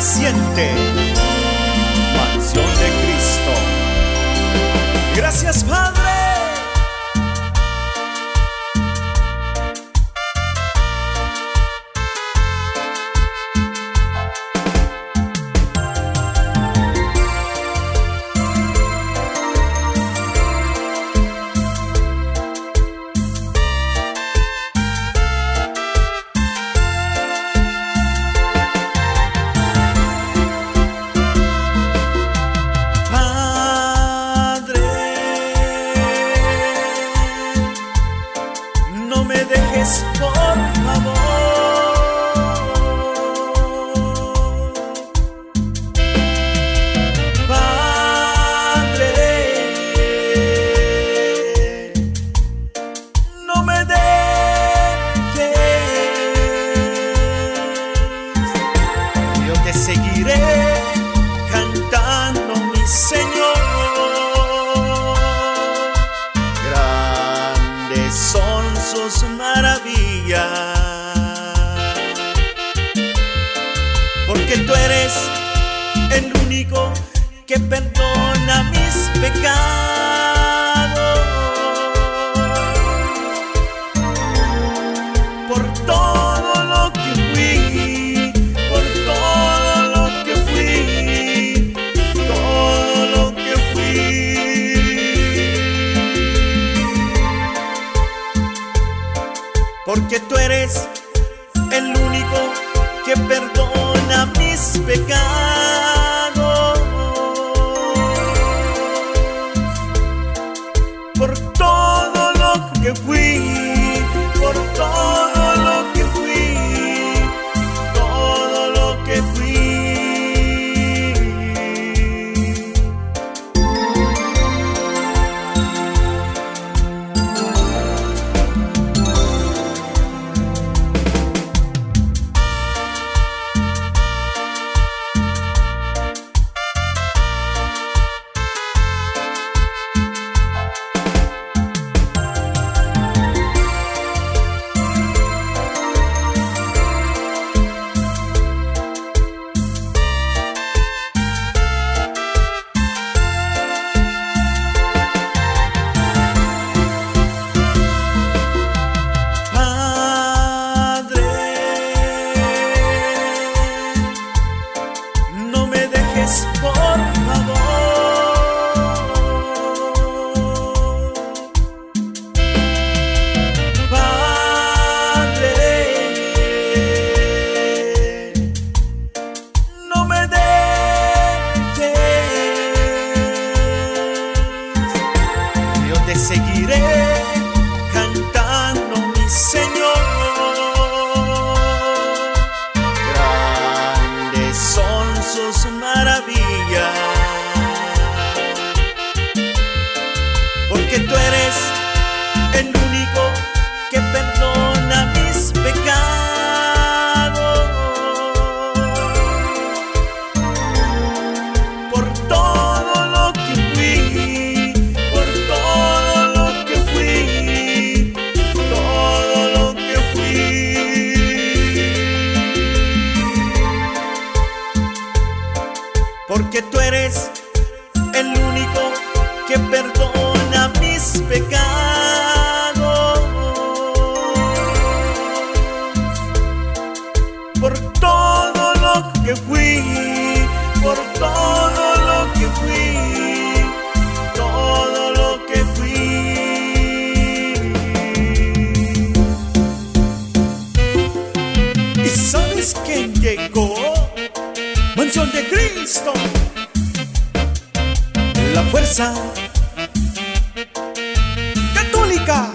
siente Mansión de Cristo. Gracias, Padre. No me dejes, por favor. Padre, no me dejes. Yo te seguiré cantando, mi Señor. Grandes son sus maravillas, porque tú eres el único que perdona mis pecados. Por todo lo que fui, por todo lo que fui, todo lo que fui. Porque tú eres el único que perdona mis pecados. Por todo lo que fui, por todo lo que fui, todo lo que fui. Por favor, Padre, no me dejes. Yo te seguiré cantando, mi Señor. Grandes son sus maravillas, porque tú eres el único que perdona mis pecados. Por todo lo que fui, por todo lo que fui, todo lo que fui. Porque tú eres el único que perdona mis pecados. Por todo lo que fui, por todo lo que fui, todo lo que fui. ¿Y sabes quién llegó? Mansión de Cristo, la fuerza católica.